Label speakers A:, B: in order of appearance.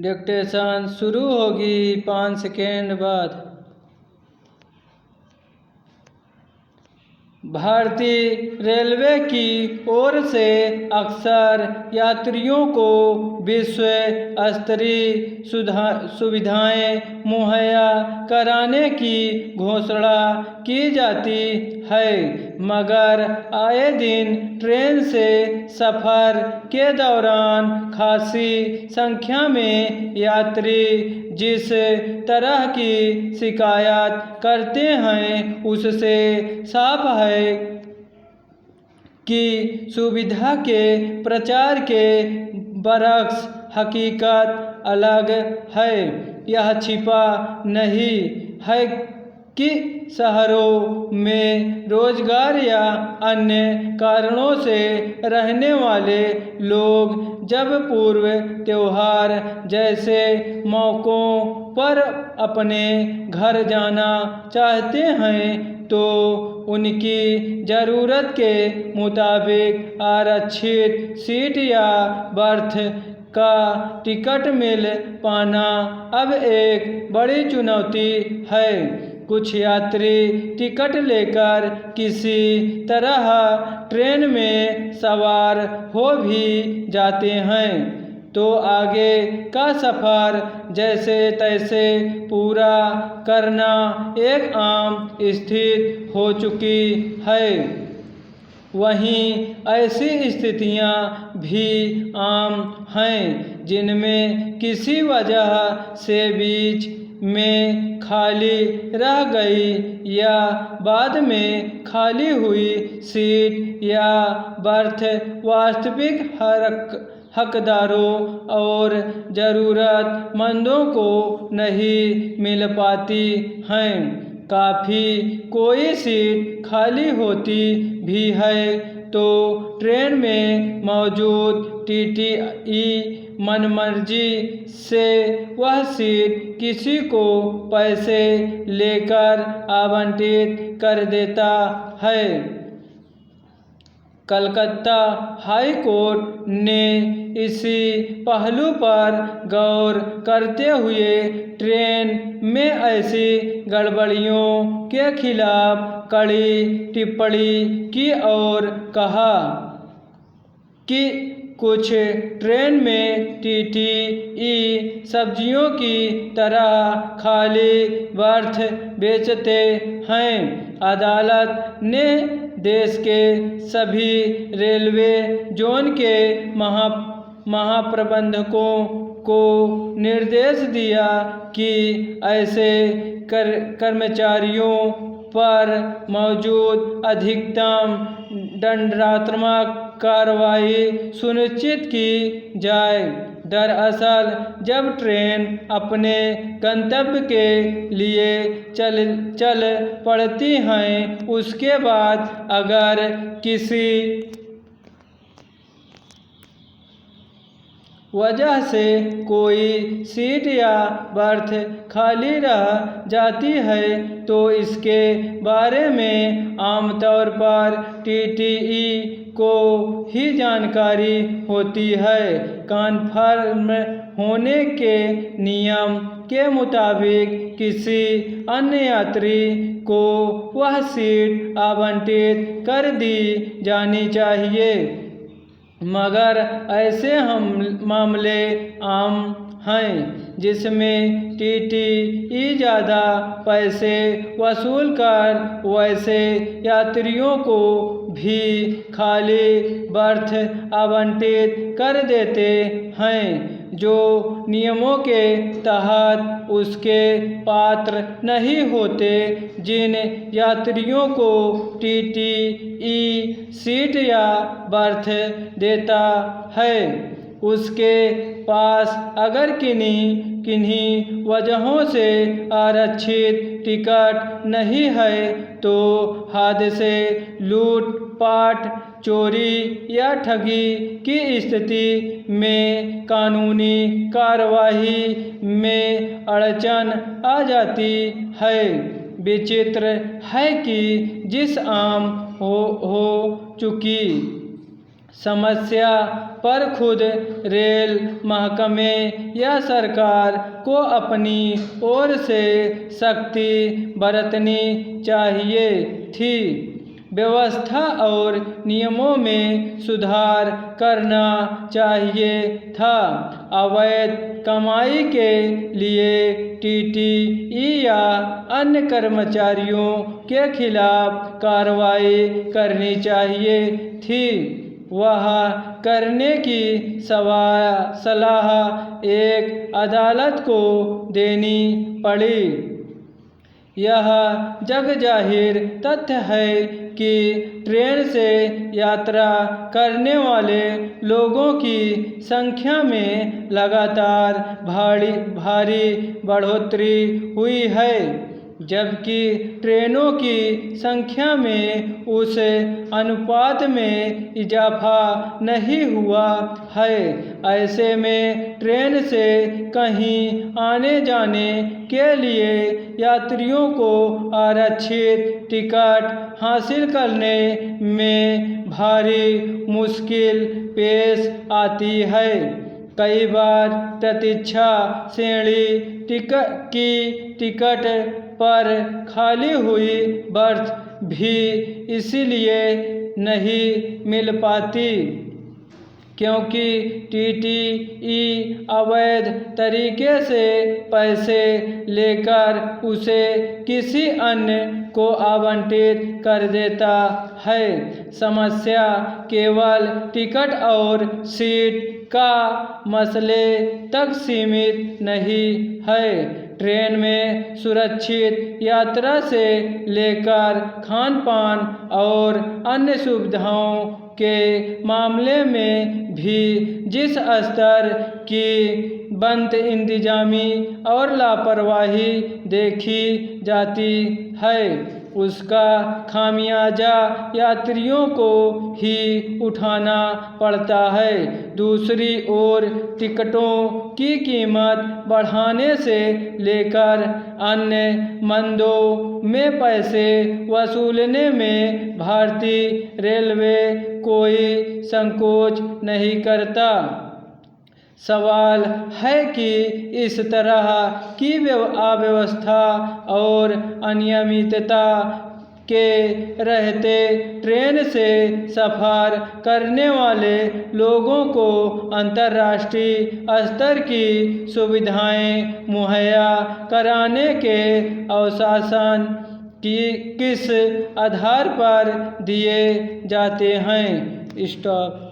A: Dictation शुरू होगी 5 second बाद। भारतीय रेलवे की ओर से अक्सर यात्रियों को विश्व स्तरीय सुविधाएं मुहैया कराने की घोषणा की जाती है, मगर आए दिन ट्रेन से सफ़र के दौरान खासी संख्या में यात्री जिस तरह की शिकायत करते हैं उससे साफ है कि सुविधा के प्रचार के बरक्स हकीकत अलग है। यह छिपा नहीं है कि शहरों में रोजगार या अन्य कारणों से रहने वाले लोग जब पूर्व त्योहार जैसे मौक़ों पर अपने घर जाना चाहते हैं तो उनकी ज़रूरत के मुताबिक आरक्षित सीट या बर्थ का टिकट मिल पाना अब एक बड़ी चुनौती है। कुछ यात्री टिकट लेकर किसी तरह ट्रेन में सवार हो भी जाते हैं तो आगे का सफ़र जैसे तैसे पूरा करना एक आम स्थिति हो चुकी है। वहीं ऐसी स्थितियां भी आम हैं जिनमें किसी वजह से बीच में खाली रह गई या बाद में खाली हुई सीट या बर्थ वास्तविक हकदारों और ज़रूरतमंदों को नहीं मिल पाती हैं। काफ़ी कोई सीट खाली होती भी है तो ट्रेन में मौजूद टीटीई मनमर्जी से वह सीट किसी को पैसे लेकर आवंटित कर देता है। कलकत्ता हाई कोर्ट ने इसी पहलू पर गौर करते हुए ट्रेन में ऐसी गड़बड़ियों के खिलाफ कड़ी टिप्पणी की और कहा कि कुछ ट्रेन में टीटीई सब्जियों की तरह खाली बर्थ बेचते हैं। अदालत ने देश के सभी रेलवे जोन के महाप्रबंधकों को निर्देश दिया कि ऐसे कर्मचारियों पर मौजूद अधिकतम दंडात्मक कार्रवाई सुनिश्चित की जाए। दरअसल जब ट्रेन अपने गंतव्य के लिए चल पड़ती हैं उसके बाद अगर किसी वजह से कोई सीट या बर्थ खाली रह जाती है तो इसके बारे में आमतौर पर टीटीई को ही जानकारी होती है। कन्फर्म होने के नियम के मुताबिक किसी अन्य यात्री को वह सीट आवंटित कर दी जानी चाहिए, मगर ऐसे मामले आम हैं जिसमें टीटीई ज़्यादा पैसे वसूल कर वैसे यात्रियों को भी खाली बर्थ आवंटित कर देते हैं जो नियमों के तहत उसके पात्र नहीं होते। जिन यात्रियों को टीटीई सीट या बर्थ देता है उसके पास अगर किन्हीं वजहों से आरक्षित टिकट नहीं है तो हादसे, लूटपाट, चोरी या ठगी की स्थिति में कानूनी कार्रवाई में अड़चन आ जाती है। विचित्र है कि जिस आम हो चुकी समस्या पर खुद रेल महकमे या सरकार को अपनी ओर से सख्ती बरतनी चाहिए थी। व्यवस्था और नियमों में सुधार करना चाहिए था। अवैध कमाई के लिए टीटीई या अन्य कर्मचारियों के खिलाफ कार्रवाई करनी चाहिए थी। वह करने की सलाह एक अदालत को देनी पड़ी। यह जगजाहिर तथ्य है कि ट्रेन से यात्रा करने वाले लोगों की संख्या में लगातार भारी बढ़ोतरी हुई है, जबकि ट्रेनों की संख्या में उस अनुपात में इजाफा नहीं हुआ है। ऐसे में ट्रेन से कहीं आने जाने के लिए यात्रियों को आरक्षित टिकट हासिल करने में भारी मुश्किल पेश आती है। कई बार प्रतीक्षा श्रेणी टिकट पर खाली हुई बर्थ भी इसलिए नहीं मिल पाती क्योंकि टीटीई अवैध तरीके से पैसे लेकर उसे किसी अन्य को आवंटित कर देता है। समस्या केवल टिकट और सीट का मसले तक सीमित नहीं है। ट्रेन में सुरक्षित यात्रा से लेकर खान पान और अन्य सुविधाओं के मामले में भी जिस स्तर की बदइंतजामी और लापरवाही देखी जाती है, उसका खामियाजा यात्रियों को ही उठाना पड़ता है। दूसरी ओर टिकटों की कीमत बढ़ाने से लेकर अन्य मंदों में पैसे वसूलने में भारतीय रेलवे कोई संकोच नहीं करता। सवाल है कि इस तरह की अव्यवस्था और अनियमितता के रहते ट्रेन से सफ़र करने वाले लोगों को अंतर्राष्ट्रीय स्तर की सुविधाएं मुहैया कराने के आश्वासन किस आधार पर दिए जाते हैं। स्टॉप।